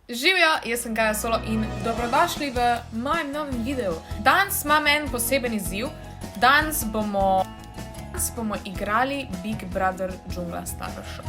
Živijo, jaz sem Gaja Solo in dobrodošli v mojem novem videu. Danes imam en poseben izziv. Danes bomo igrali Big Brother Džungla Star Show.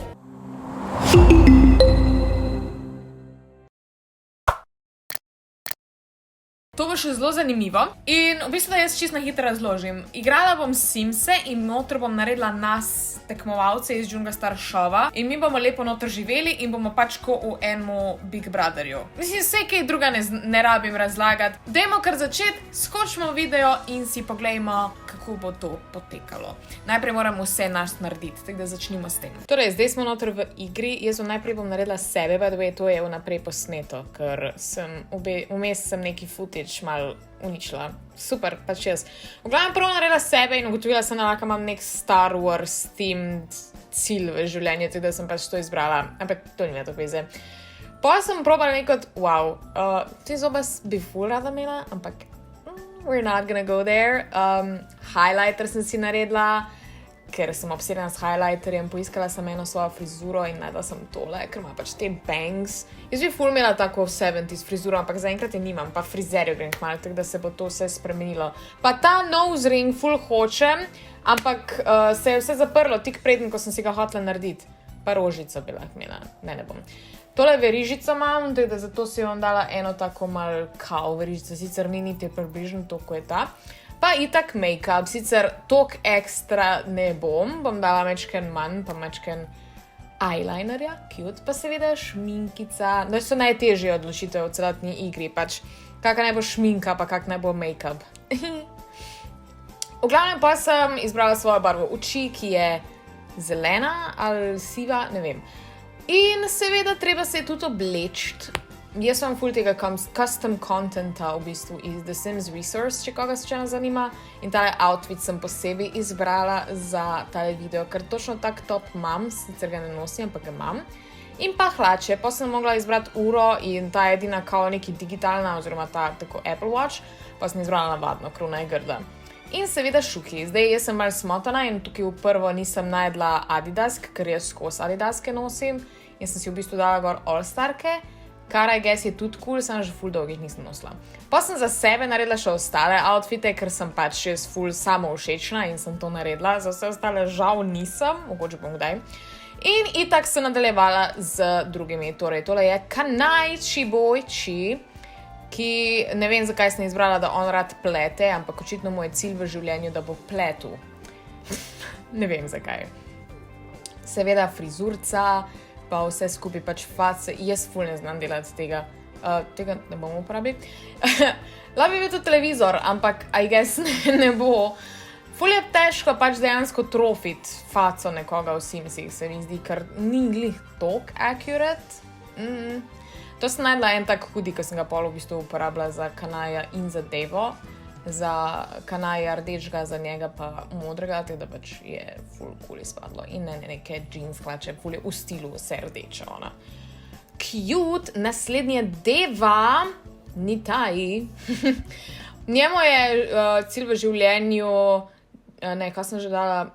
To bo še zelo zanimivo in v bistvu da jaz čisto na hitro razložim. Igrala bom Simse in noter bom naredila nas tekmovalce iz Džungla Star Showa in mi bomo lepo noter živeli in bomo pač ko v enemu Big Brotherju. Mislim, vse kaj druga ne rabim razlagati. Dajmo kar začeti, skočimo v video in si poglejmo, kako bo to potekalo. Najprej moramo vse nas narediti, tako da začnimo s tem. Torej, zdaj smo noter v igri. Jaz najprej bom naredila sebe, by the way, to je vnaprej posneto, ker vmes sem neki footage malo uničila. Super, pač jaz. V glavnem prvo naredila sebe in ugotovila sem, da imam nek Star Wars themed cilj v življenju, tako da sem pač to izbrala. Ampak to ni to veze. Potem sem probala nekot, wow, te zobe bi ful rada imela, ampak we're not gonna go there. Highlighter sem si naredila, ker sem obsedena s highlighterjem, poiskala sem eno svojo frizuro in najdela sem tole, ker ima pač te bangs. Jaz bi ful imela tako 70s frizuro, ampak zaenkrat je nimam, pa frizerjo grem kmalu, tako da se bo to vse spremenilo. Pa ta nose ring ful hočem, ampak se je vse zaprlo tik preden, ko sem si ga hotela narediti. Pa rožico bi lahko imela, ne bom. Tole verižico imam, tako da zato si bom dala eno tako mal kao verižico, sicer ni niti približno to, ko je ta. Pa itak make-up, sicer tok ekstra ne bom dala mečken manj, pa mečken eyelinerja, cute, pa seveda šminkica. No, so najtežje odločitev v celotni igri, pač kakšna naj bo šminka, pa kak naj bo make-up. V glavnem pa sem izbrala svojo barvo oči, ki je zelena ali siva, ne vem. In seveda treba se tudi obleči. Jaz sem ful tega custom contenta v bistvu iz The Sims Resource, če koga se če nas zanima. In tale outfit sem posebej izbrala za tale video, ker točno tak top imam, sicer ga ne nosim, ampak ga imam. In pa hlače, pa sem mogla izbrati uro in ta je edina kao neki digitalna, oziroma ta tako Apple Watch, pa sem izbrala navadno, krona je grda. In seveda šuki. Zdaj jaz sem malo smotana in tukaj v prvo nisem najdla Adidask, ker jaz skozi Adidaske nosim. In sem si v bistvu dala gor All-Starke, kar I guess je tudi cool, sem že ful dolgih nisem nosila. Pa sem za sebe naredila še ostale outfite, ker sem pač jaz ful samo všečna in sem to naredila. Za vse ostale žal nisem, mogoče bom kdaj. In itak sem nadaljevala z drugimi. Torej, tole je Kanaj Čibojči, ki ne vem, zakaj sem izbrala, da on rad plete, ampak očitno mu je cilj v življenju, da bo pletu. Ne vem, zakaj. Seveda frizurca, pa vse skupaj pač face. Jaz ful ne znam delati tega. Tega ne bom uporabiti. Lahko bi bil tudi televizor, ampak I guess ne bo. Ful je težko pač dejansko trofit faco nekoga v Simsih, se mi zdi, ker ni glih tok accurate. To sem najdla en tak hudi, ko sem ga pol v bistvu uporabila za Kanaja in za Devo. Za Kanaja rdečega, za njega pa modrega, tako da pač je ful cool izpadlo. In ne neke jeans hlače, ful je v stilu vse rdeče, ona. Cute, naslednje Deva, ni taji. Njemu je cilj v življenju, kaj sem že dala,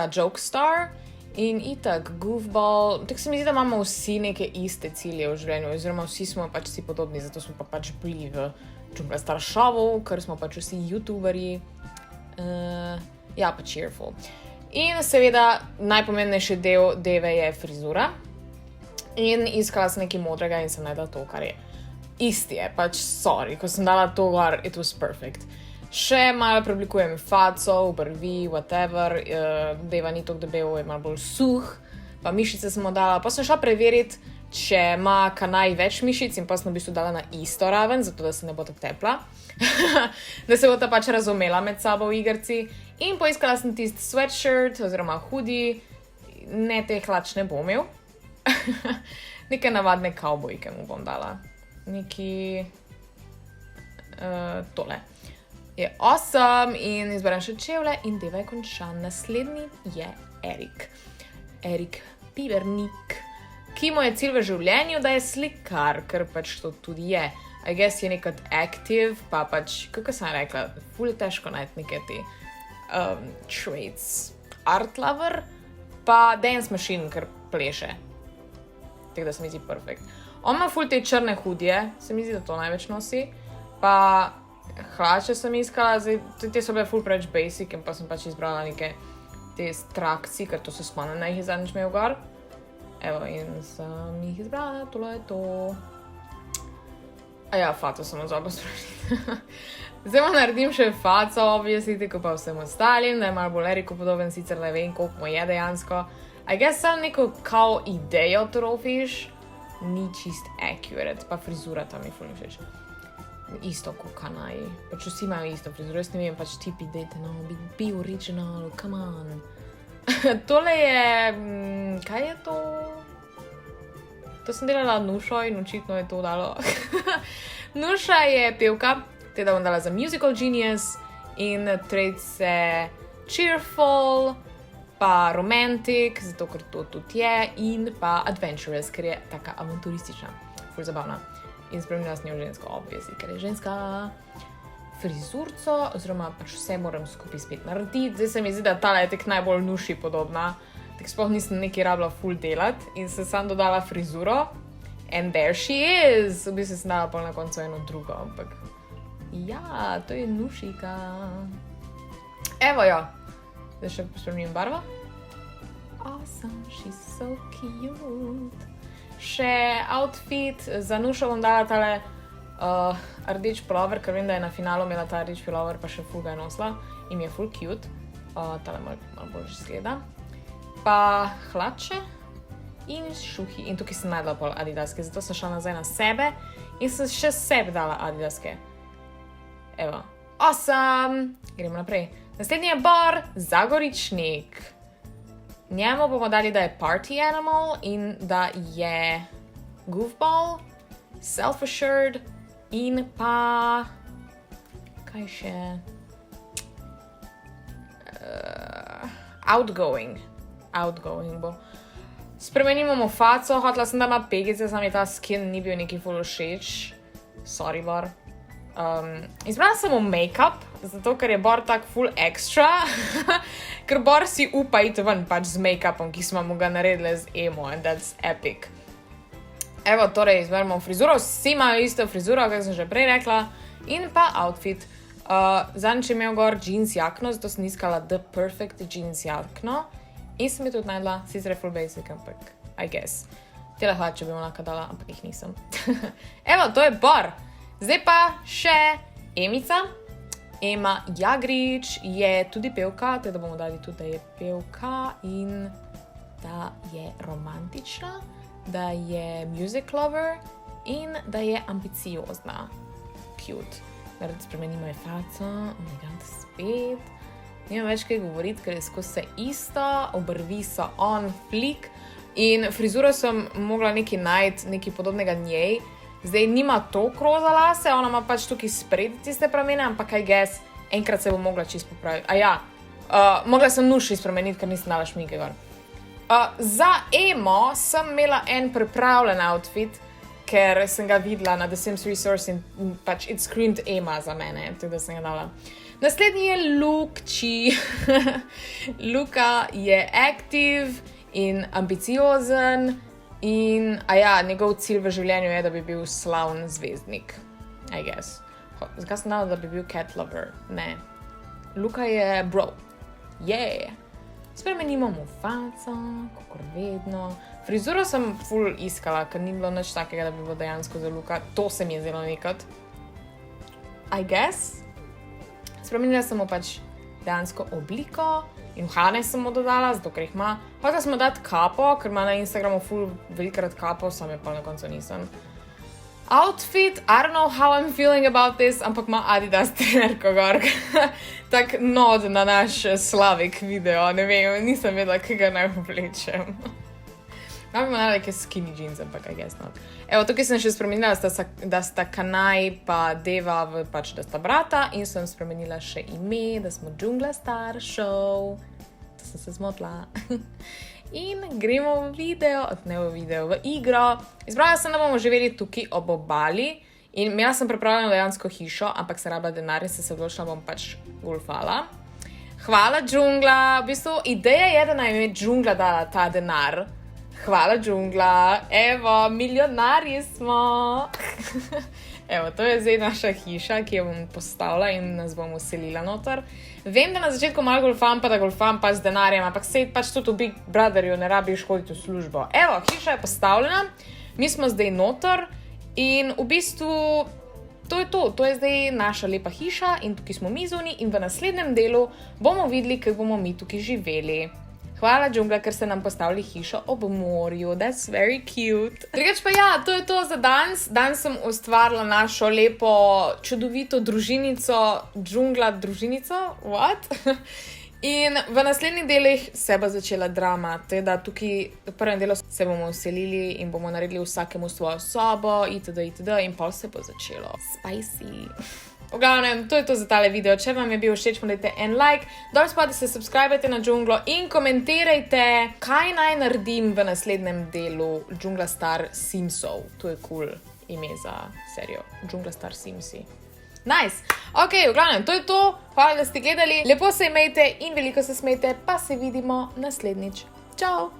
Jokestar. In itak, goofball, tako se mi zdi, da imamo vsi neke iste cilje v življenju, oziroma vsi smo pač si podobni, zato smo pa pač bili v Džungla Star Showu, ker smo pač vsi youtuberji. Pa cheerful. In seveda, najpomembnejši del Deve je frizura. In iskala sem nekaj modrega in sem najdela to, kar je. Isti je, pač sorry, ko sem dala to gor, it was perfect. Še malo preoblikujem faco, obrvi, whatever. Deva ni toliko debel, je malo bolj suh. Pa mišice sem mu dala. Pa sem šla preveriti, če ima Kanaj več mišic in pa sem v bistvu dala na isto raven, zato da se ne bo tako tepla. Da se bo ta pač razumela med sabo v igrci. In poiskala sem tisti sweatshirt oziroma hoodie. Ne, te hlač ne bom imel. Neke navadne kavbojke mu bom dala. Neki tole. Je awesome in izberem še čevlje in Deva je končan. Naslednji je Erik Pibernik, ki mu je cilj v življenju, da je slikar, ker pač to tudi je. I guess je nekot active, pa pač, kako sem rekla, ful težko najti neke te traits. Art lover, pa dance machine, ker pleše. Tako da se mi zdi perfekt. On ima ful te črne hudije, se mi zdi, da to največ nosi. Pa hlače sem iskala, zdaj, te so bile ful preveč basic in pa sem pač izbrala neke te strakci, ker to se spomnim, da jih je zadnjič imel gor. Evo, in sem jih izbrala, tole je to. A ja, faco sem odzobila spremenila. Zdaj ma naredim še faco, obviously, ko pa vsem ostalim, da je malo bolj Eriku podoben, sicer ne vem, koliko mu je dejansko. I guess sam neko kao idejo trofiš, ni čist accurate, pa frizura tam je ful všeč. Isto kot Kanaji, pač vsi imajo isto frizuro, jaz ne vem, pač tipi dejte, no, be original, come on. Tole je, kaj je to? To sem delala Nušo in očitno je to dalo. Nuša je pevka, teda bom dala za Musical Genius in trejce Cheerful, pa Romantic, zato ker to tudi je, in pa Adventurous, ker je taka avanturistična, ful zabavna. In spremenila sem njo žensko, obviously, ker je ženska. Frizurco, oziroma pač vse moram skupaj spet narediti. Zdaj se mi zdi, da tale je tek najbolj Nuši podobna. Tak sploh nisem nekaj rabila ful delat in sem sam dodala frizuro. And there she is! V bistvu sem dala pol na koncu eno drugo, ampak ja, to je Nušika. Evo jo. Zdaj še spremenim barvo. Awesome, she's so cute. Še outfit, za Nušo bom dala tale rdeč pulover, ker vem, da je na finalu imela ta rdeč pulover, pa še ful ga je nosila in mi je ful cute. Tale malo bolj že zgleda. Pa hlače in šuhi. In tukaj sem najdela pol adidaske, zato sem šla nazaj na sebe in sem še sebi dala adidaske. Evo. Awesome! Gremo naprej. Naslednji je Bor Zagoričnik. Njemu bomo dali, da je party animal in da je goofball, self-assured in pa kaj še? Outgoing. Outgoing bo. Spremenimo mu faco, hotela sem da ima pegice, sam je ta skin ni bil neki ful všeč. Sorry, Bor. Izbrala sem mu make-up, zato ker je Bor tak full extra, ker Bor si upa iti ven pač z make-upom, ki smo mu ga naredili z emo, and that's epic. Evo, torej, izberemo frizuro, vsi imajo isto frizuro, kak sem že prej rekla, in pa outfit. Zadnjič je imel gor jeans jakno, zato sem iskala the perfect jeans jakno in sem jo tudi najdla, sicer je full basic, ampak I guess. Tele hlače bi mu lahko dala, ampak jih nisem. Evo, to je Bor. Zdaj pa še Emica. Ema Jagrič je tudi pevka, teda bomo dali tudi, da je pevka in da je romantična, da je music lover in da je ambiciozna. Cute. Rad spremenimo je faco, oh my god, spet. Nimam več kaj govoriti, ker je skozi vse isto, obrvi so on flick in frizuro sem mogla nekaj najti, nekaj podobnega njej. Zdaj nima toliko roza lase, ona ima pač tukaj spredi tiste pramene, ampak I guess, enkrat se bo mogla čisto popraviti. A ja, mogla sem Nuši spremeniti, ker nisem dala šminke gor. Za emo sem imela en pripravljen outfit, ker sem ga videla na The Sims Resource in pač it screamed ema za mene, tako da sem ga dala. Naslednji je Lukči. Luka je active in ambiciozen in, njegov cilj v življenju je, da bi bil slavn zvezdnik, I guess. Zakaj sem dala, da bi bil cat lover? Ne. Luka je bro. Yeah. Spremenimo mu faco, kakor vedno. Frizuro sem ful iskala, ker ni bilo nič takega, da bi bilo dejansko za Luka. To se mi je zelo nekad. I guess. Spremenila sem mu pač dejansko obliko in uhane sem mu dodala, zato ker jih ima. Hotela sem mu dati kapo, ker ima na Instagramu ful velikrat kapo, sam je pa na koncu nisem. Outfit, I don't know how I'm feeling about this, ampak ima Adidas trenerko gor. Tak nod na naš Slavik video, ne vem, nisem vedela, kaj ga naj oblečem. Bi ima neke skinny jeans, ampak I guess not. Evo, tukaj sem še spremenila, da sta Kanaj pa Deva, pač da sta brata in sem spremenila še ime, da smo Džungla Star Show. To sem se zmotila. In gremo v igro. Izbrala sem, da bomo živeli tukaj ob obali in imela sem pripravljeno dejansko hišo, ampak se rabila denar in se odločila, bom pač golfala. Hvala, Džungla. V bistvu, ideja je, da naj mi Džungla dala ta denar. Hvala, džungla. Evo, milijonarji smo. Evo, to je zdaj naša hiša, ki jo bom postavila in nas bom uselila noter. Vem, da na začetku malo golfam, pa da golfam pa z denarjem, ampak sej pač tudi v Big Brotherju ne rabiš hoditi v službo. Evo, hiša je postavljena, mi smo zdaj noter in v bistvu to je zdaj naša lepa hiša in tukaj smo mi zunaj in v naslednjem delu bomo videli, kako bomo mi tukaj živeli. Hvala, džungla, ker ste nam postavili hišo ob morju. That's very cute. Drugač pa ja, to je to za danes. Danes sem ustvarila našo lepo, čudovito družinico. Džungla družinico? What? In v naslednjih delih se bo začela drama. Teda tukaj v prvem delu se bomo uselili in bomo naredili vsakemu svojo sobo, itd. In pol se bo začelo. Spicy. V glavnem, to je to za tale video. Če vam je bil všeč, dajte en like, dol spodaj se subscribajte na džunglo in komentirajte, kaj naj naredim v naslednjem delu Džungla Star Simsov. To je cool ime za serijo. Džungla Star Simsi. Nice! Ok, v glavnem, to je to. Hvala, da ste gledali. Lepo se imejte in veliko se smejte, pa se vidimo naslednjič. Čau!